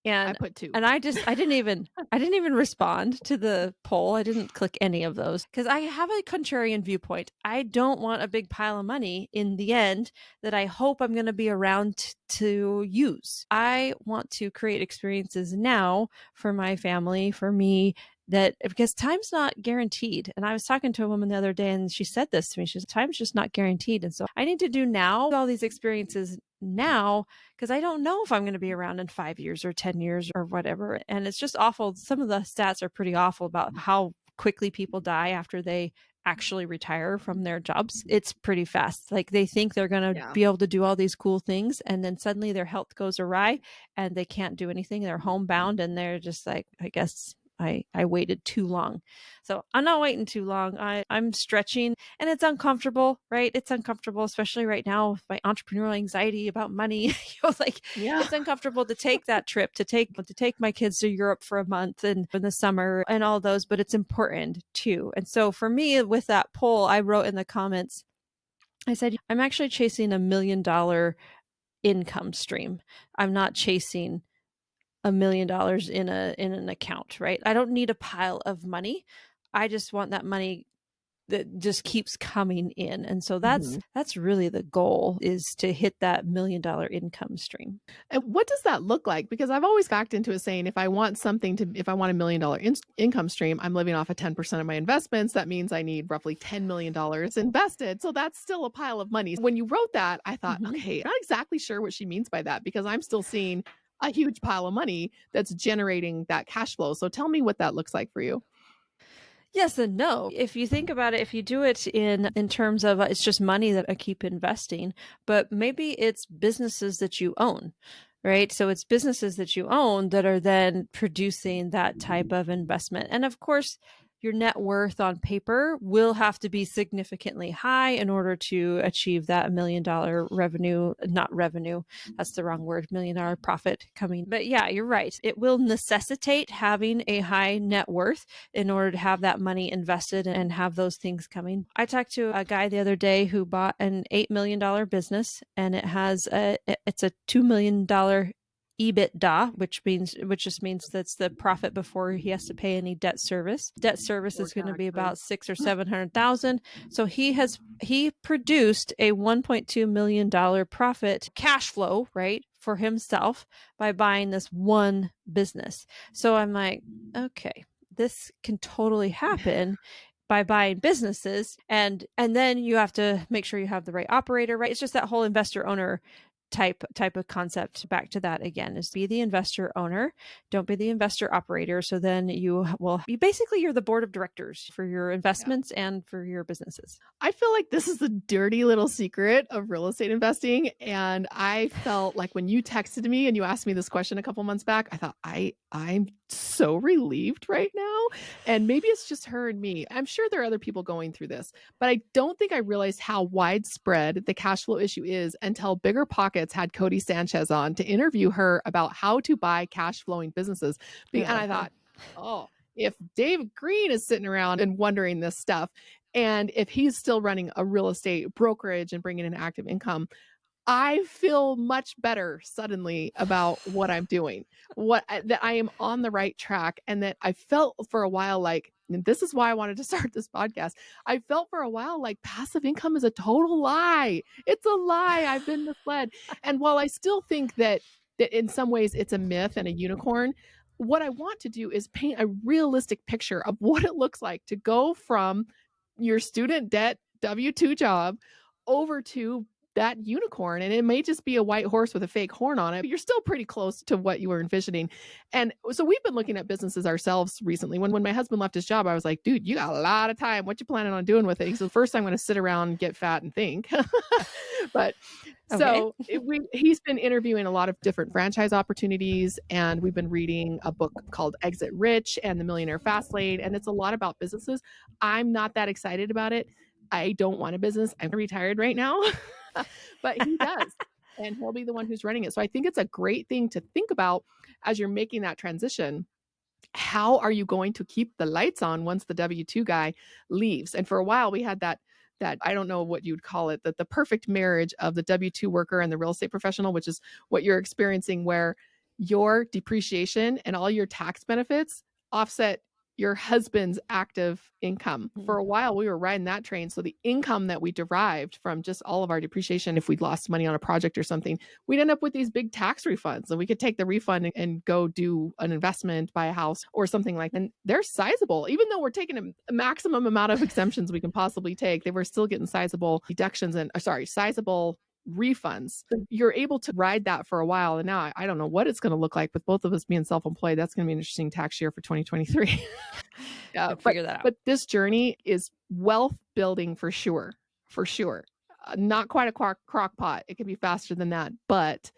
B: I
A: And
B: put 2.
A: and I didn't even respond to the poll. I didn't click any of those because I have a contrarian viewpoint. I don't want a big pile of money in the end that I hope I'm going to be around to use. I want to create experiences now for my family, for me, that because time's not guaranteed. And I was talking to a woman the other day and she said this to me. She said, time's just not guaranteed. And so I need to do now all these experiences now because I don't know if I'm going to be around in 5 years or 10 years or whatever. And it's just awful. Some of the stats are pretty awful about how quickly people die after they actually retire from their jobs. It's pretty fast. Like they think they're going to
B: Yeah.
A: be able to do all these cool things. And then suddenly their health goes awry and they can't do anything. They're homebound and they're just like, I guess I waited too long. So I'm not waiting too long. I'm stretching and it's uncomfortable, right? It's uncomfortable, especially right now with my entrepreneurial anxiety about money. Like
B: Yeah.
A: it's uncomfortable to take that trip, to take my kids to Europe for a month and in the summer and all those, but it's important too. And so for me, with that poll, I wrote in the comments, I said, I'm actually chasing $1 million income stream. I'm not chasing $1 million in an account, right? I don't need a pile of money. I just want that money that just keeps coming in. And so that's
B: Mhm.
A: that's really the goal, is to hit that $1 million income stream.
B: And what does that look like? Because I've always backed into it saying if I want $1 million income stream, I'm living off of 10% of my investments. That means I need roughly $10 million invested. So that's still a pile of money. When you wrote that, I thought,
A: Mhm.
B: okay, not exactly sure what she means by that because I'm still seeing a huge pile of money that's generating that cash flow. So tell me what that looks like for you.
A: Yes and no. If you think about it, if you do it in terms of it's just money that I keep investing, but maybe it's businesses that you own, right? So it's businesses that you own that are then producing that type of investment. And of course, your net worth on paper will have to be significantly high in order to achieve that $1 million revenue, not revenue, that's the wrong word, $1 million profit coming. But yeah, you're right. It will necessitate having a high net worth in order to have that money invested and have those things coming. I talked to a guy the other day who bought an $8 million business, and it's a $2 million EBITDA, which just means that's the profit before he has to pay any debt service. Debt service
B: Or
A: is going to be
B: taxes.
A: about 600,000 or 700,000. So he produced a $1.2 million profit cash flow, right, for himself by buying this one business. So I'm like, okay, this can totally happen by buying businesses, and then you have to make sure you have the right operator, right? It's just that whole investor owner type of concept. Back to that again, is be the investor owner, don't be the investor operator. So then you will be basically, you're the board of directors for your investments and for your businesses.
B: I feel like this is the dirty little secret of real estate investing. And I felt like when you texted me and you asked me this question a couple months back, I thought I'm so relieved right now. And maybe it's just her and me. I'm sure there are other people going through this, but I don't think I realized how widespread the cash flow issue is until Bigger Pockets had Cody Sanchez on to interview her about how to buy cash flowing businesses. And I thought, oh, if Dave Green is sitting around and wondering this stuff, and if he's still running a real estate brokerage and bringing in active income, I feel much better suddenly about what I'm doing, that I am on the right track. And that I felt for a while like, and this is why I wanted to start this podcast. I felt for a while like passive income is a total lie. It's a lie. I've been misled. And while I still think that in some ways it's a myth and a unicorn, what I want to do is paint a realistic picture of what it looks like to go from your student debt W-2 job over to that unicorn. And it may just be a white horse with a fake horn on it, but you're still pretty close to what you were envisioning. And so we've been looking at businesses ourselves recently. When my husband left his job, I was like, dude, you got a lot of time. What you planning on doing with it? He said, first I'm going to sit around, get fat and think. But so he's been interviewing a lot of different franchise opportunities, and we've been reading a book called Exit Rich and The Millionaire Fast Lane. And it's a lot about businesses. I'm not that excited about it. I don't want a business. I'm retired right now, but he does. And he'll be the one who's running it. So I think it's a great thing to think about as you're making that transition. How are you going to keep the lights on once the W-2 guy leaves? And for a while we had that I don't know what you'd call it, that the perfect marriage of the W-2 worker and the real estate professional, which is what you're experiencing, where your depreciation and all your tax benefits offset your husband's active income. For a while, we were riding that train. So the income that we derived from just all of our depreciation, if we'd lost money on a project or something, we'd end up with these big tax refunds. And we could take the refund and go do an investment, buy a house or something like that. And they're sizable. Even though we're taking a maximum amount of exemptions we can possibly take, they were still getting sizable deductions and, sizable refunds. You're able to ride that for a while. And now I don't know what it's going to look like with both of us being self-employed. That's going to be an interesting tax year for 2023.
A: Figure that out.
B: But this journey is wealth building for sure. For sure. Not quite a crock pot. It can be faster than that, but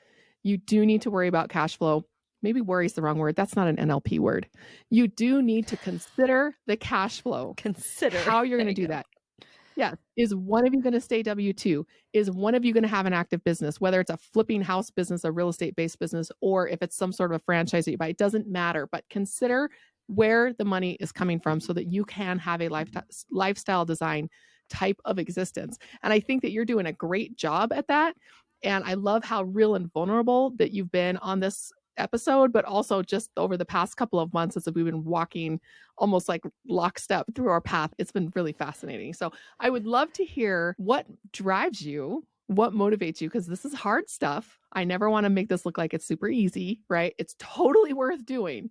B: you do need to worry about cash flow. Maybe worry is the wrong word. That's not an NLP word. You do need to consider the cash flow.
A: Consider
B: how you're going to do that. Yeah. Is one of you going to stay W-2? Is one of you going to have an active business, whether it's a flipping house business, a real estate based business, or if it's some sort of a franchise that you buy? It doesn't matter, but consider where the money is coming from so that you can have a lifestyle design type of existence. And I think that you're doing a great job at that. And I love how real and vulnerable that you've been on this episode, but also just over the past couple of months as we've been walking almost like lockstep through our path. It's been really fascinating. So I would love to hear what drives you, what motivates you, because this is hard stuff. I never want to make this look like it's super easy, right? It's totally worth doing,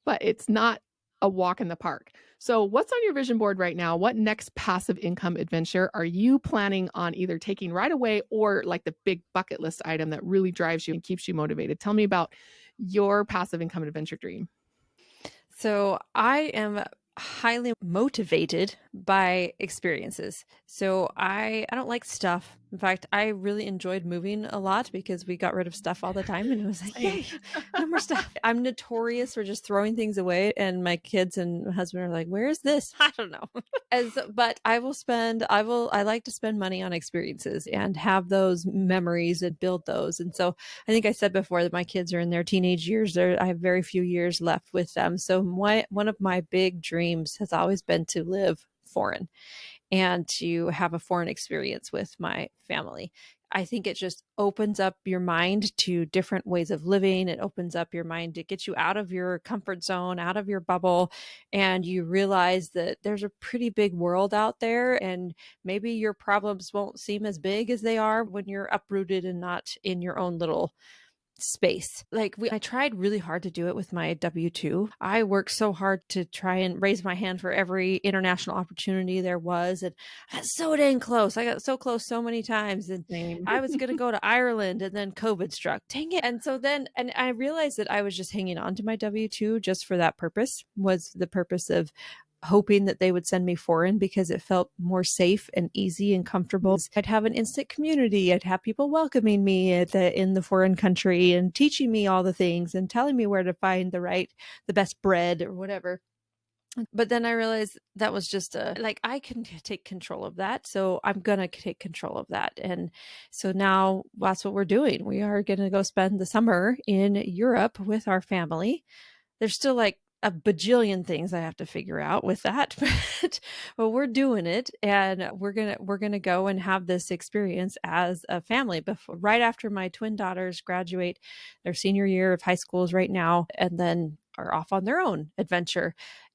B: but it's not a walk in the park. So what's on your vision board right now? What next passive income adventure are you planning on either taking right away, or like the big bucket list item that really drives you and keeps you motivated? Tell me about your passive income adventure dream.
A: So I am highly motivated by experiences. So I don't like stuff. In fact, I really enjoyed moving a lot because we got rid of stuff all the time, and it was like, yay, no more stuff. I'm notorious for just throwing things away, and my kids and my husband are like, where is this? I don't know. But I like to spend money on experiences and have those memories and build those. And so I think I said before that my kids are in their teenage years. I have very few years left with them. So one of my big dreams has always been to live foreign and to have a foreign experience with my family. I think it just opens up your mind to different ways of living. It opens up your mind to get you out of your comfort zone, out of your bubble, and you realize that there's a pretty big world out there, and maybe your problems won't seem as big as they are when you're uprooted and not in your own little space. Like I tried really hard to do it with my W-2. I worked so hard to try and raise my hand for every international opportunity there was. And I got so dang close. I got so close so many times. And
B: Same.
A: I was going to go to Ireland, and then COVID struck. Dang it. And so then, and I realized that I was just hanging on to my W-2 just for that purpose, was the purpose of hoping that they would send me foreign, because it felt more safe and easy and comfortable. I'd have an instant community. I'd have people welcoming me in the foreign country and teaching me all the things and telling me where to find the best bread or whatever. But then I realized that was just like, I can take control of that. So I'm going to take control of that. And so now that's what we're doing. We are going to go spend the summer in Europe with our family. There's still like a bajillion things I have to figure out with that, but we're doing it, and we're gonna go and have this experience as a family right after my twin daughters graduate their senior year of high schools right now, and then are off on their own adventure.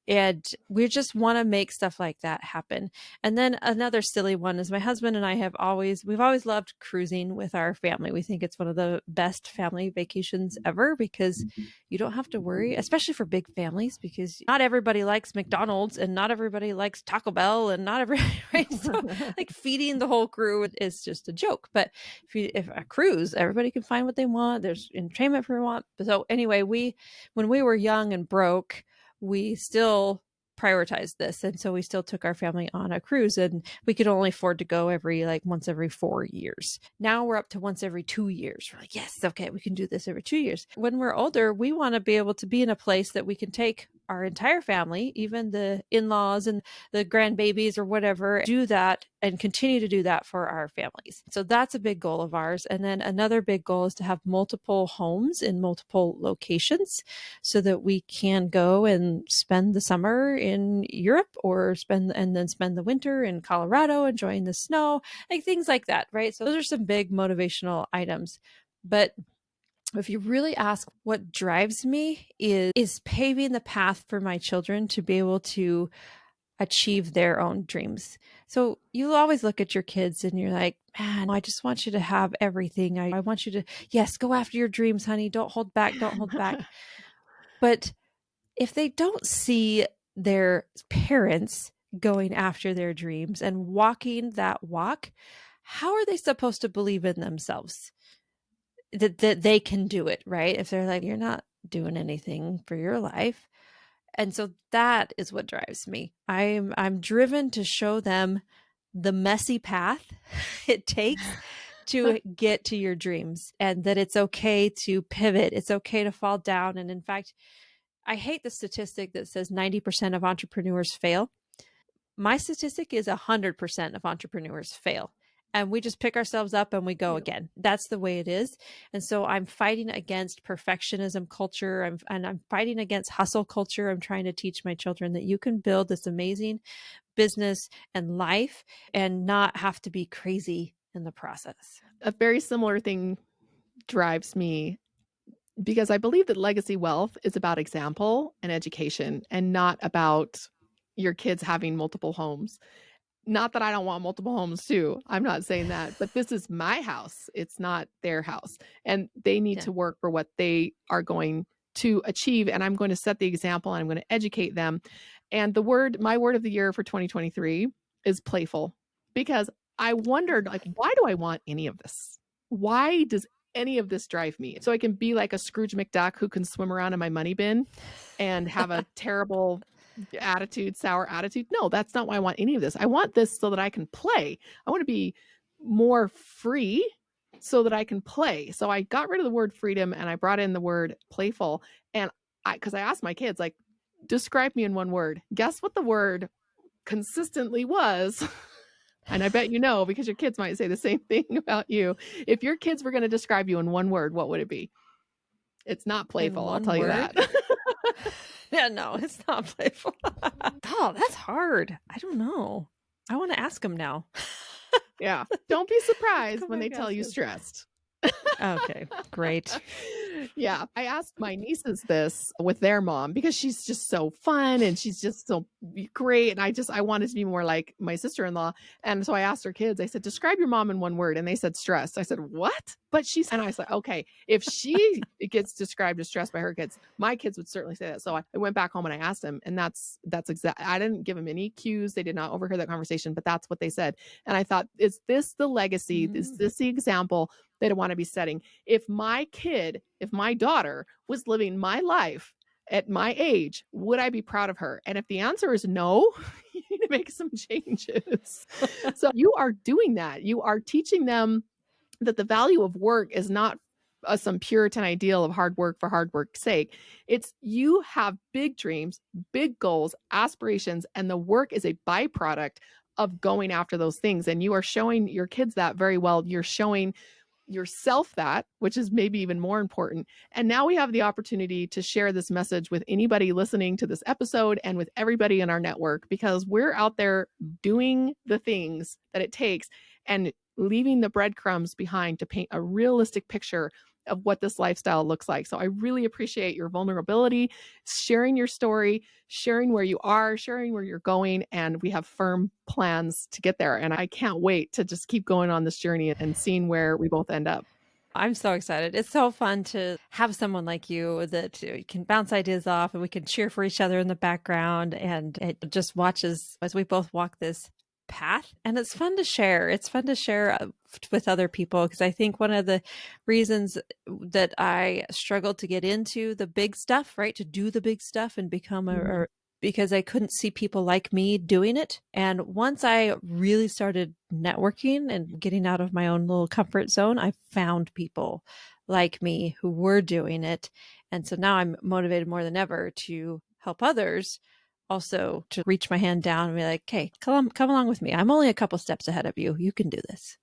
A: And we just want to make stuff like that happen. And then another silly one is my husband and I we've always loved cruising with our family. We think it's one of the best family vacations ever, because you don't have to worry, especially for big families, because not everybody likes McDonald's and not everybody likes Taco Bell and not everybody, right? So like feeding the whole crew is just a joke. But if a cruise, everybody can find what they want. There's entertainment for what they want. So anyway, when we were young and broke, we still prioritized this. And so we still took our family on a cruise, and we could only afford to go once every 4 years. Now we're up to once every 2 years. We're like, yes, okay, we can do this every 2 years. When we're older, we want to be able to be in a place that we can take our entire family, even the in-laws and the grandbabies or whatever, do that and continue to do that for our families. So that's a big goal of ours. And then another big goal is to have multiple homes in multiple locations, so that we can go and spend the summer in Europe, or spend the winter in Colorado enjoying the snow, like things like that, right? So those are some big motivational items. But if you really ask what drives me is paving the path for my children to be able to achieve their own dreams. So you always look at your kids and you're like, man, I just want you to have everything. I want you to, yes, go after your dreams, honey. Don't hold back. Don't hold back. But if they don't see their parents going after their dreams and walking that walk, how are they supposed to believe in themselves that they can do it, right? If they're like, you're not doing anything for your life. And so that is what drives me. I'm driven to show them the messy path it takes to get to your dreams, and that it's okay to pivot. It's okay to fall down. And in fact, I hate the statistic that says 90% of entrepreneurs fail. My statistic is 100% of entrepreneurs fail. And we just pick ourselves up and we go again. That's the way it is. And so I'm fighting against perfectionism culture. I'm fighting against hustle culture. I'm trying to teach my children that you can build this amazing business and life and not have to be crazy in the process.
B: A very similar thing drives me, because I believe that legacy wealth is about example and education, and not about your kids having multiple homes. Not that I don't want multiple homes too. I'm not saying that, but this is my house. It's not their house. And they need to work for what they are going to achieve. And I'm going to set the example, and I'm going to educate them. And my word of the year for 2023 is playful, because I wondered, like, why do I want any of this? Why does any of this drive me? So I can be like a Scrooge McDuck who can swim around in my money bin and have a terrible sour attitude. No, that's not why I want any of this. I want this so that I can play. I want to be more free so that I can play. So I got rid of the word freedom and I brought in the word playful. And because I asked my kids, like, describe me in one word. Guess what the word consistently was? And I bet you know, because your kids might say the same thing about you. If your kids were going to describe you in one word, what would it be? It's not playful, I'll tell you that.
A: Yeah, no, it's not playful. Oh, that's hard. I don't know. I want to ask them now.
B: Yeah. Don't be surprised when they tell you stressed.
A: Okay, great.
B: Yeah, I asked my nieces this with their mom because she's just so fun and she's just so great. And I wanted to be more like my sister-in-law. And so I asked her kids, I said, describe your mom in one word. And they said stress. I said, what? And I said, okay, if she gets described as stressed by her kids, my kids would certainly say that. So I went back home and I asked them, and that's exact. I didn't give them any cues. They did not overhear that conversation, but that's what they said. And I thought, is this the legacy? Is
A: Mm.
B: this the example that I want to be setting? If my daughter was living my life at my age, would I be proud of her? And if the answer is no, you need to make some changes. So you are doing that. You are teaching them that the value of work is not some Puritan ideal of hard work for hard work's sake. It's you have big dreams, big goals, aspirations, and the work is a byproduct of going after those things. And you are showing your kids that very well. You're showing yourself that, which is maybe even more important. And now we have the opportunity to share this message with anybody listening to this episode and with everybody in our network, because we're out there doing the things that it takes and leaving the breadcrumbs behind to paint a realistic picture of what this lifestyle looks like. So I really appreciate your vulnerability, sharing your story, sharing where you are, sharing where you're going, and we have firm plans to get there. And I can't wait to just keep going on this journey and seeing where we both end up.
A: I'm so excited. It's so fun to have someone like you that you can bounce ideas off and we can cheer for each other in the background and it just watches as we both walk this path. And it's fun to share. It's fun to share with other people because I think one of the reasons that I struggled to get into the big stuff, right, to do the big stuff and become
B: Mhm.
A: because I couldn't see people like me doing it. And once I really started networking and getting out of my own little comfort zone, I found people like me who were doing it. And so now I'm motivated more than ever to help others also to reach my hand down and be like, hey, come along with me. I'm only a couple steps ahead of you. You can do this.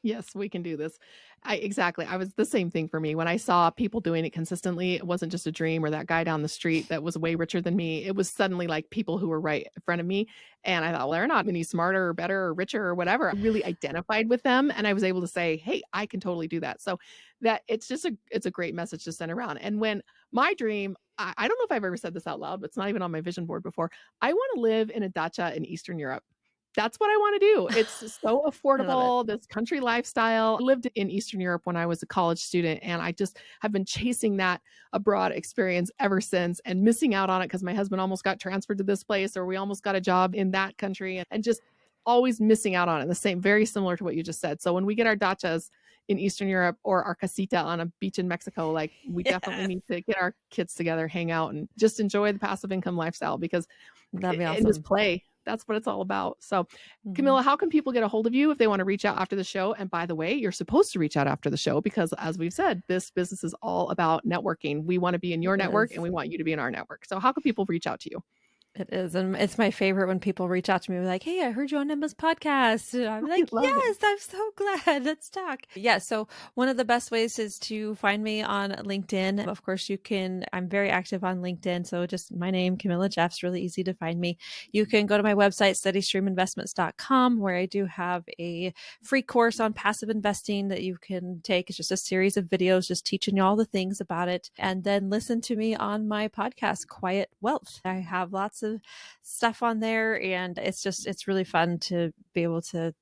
B: Yes, we can do this. Exactly. I was the same thing for me. When I saw people doing it consistently, it wasn't just a dream or that guy down the street that was way richer than me. It was suddenly like people who were right in front of me. And I thought, well, they're not any smarter or better or richer or whatever. I really identified with them. And I was able to say, hey, I can totally do that. So that it's a great message to send around. And when my dream, I don't know if I've ever said this out loud, but it's not even on my vision board before. I want to live in a dacha in Eastern Europe. That's what I want to do. It's so
A: I love it.
B: affordable, this country lifestyle. I lived in Eastern Europe when I was a college student, and I just have been chasing that abroad experience ever since and missing out on it because my husband almost got transferred to this place or we almost got a job in that country and just always missing out on it. The same, very similar to what you just said. So when we get our dachas in Eastern Europe or our casita on a beach in Mexico, like we definitely
A: Yes.
B: need to get our kids together, hang out, and just enjoy the passive income lifestyle because
A: That'd be
B: and just
A: awesome.
B: play. That's what it's all about. So,
A: Mhm.
B: Camilla, how can people get a hold of you if they want to reach out after the show? And by the way, you're supposed to reach out after the show because, as we've said, this business is all about networking. We want to be in
A: It
B: your network and
A: is.
B: we want you to be in our network. So, how can people reach out to you?
A: It is. And it's my favorite when people reach out to me like, hey, I heard you on Emma's podcast. And I'm
B: I
A: like,
B: love it.
A: yes, I'm so glad. Let's talk. Yeah. So one of the best ways is to find me on LinkedIn. Of course, I'm very active on LinkedIn. So just my name, Camilla Jeffs, really easy to find me. You can go to my website, steadystreaminvestments.com, where I do have a free course on passive investing that you can take. It's just a series of videos just teaching you all the things about it. And then listen to me on my podcast, Quiet Wealth. I have lots of stuff on there and it's really fun to be able to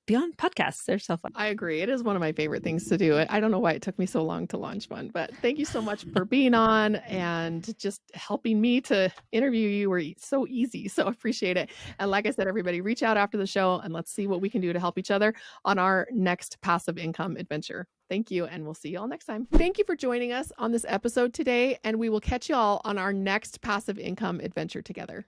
A: be on podcasts. They're so fun.
B: I agree. It is one of my favorite things to do. I don't know why it took me so long to launch one, but thank you so much for being on and just helping me to interview you were so easy. So appreciate it. And like I said, everybody reach out after the show and let's see what we can do to help each other on our next passive income adventure. Thank you. And we'll see you all next time. Thank you for joining us on this episode today. And we will catch you all on our next passive income adventure together.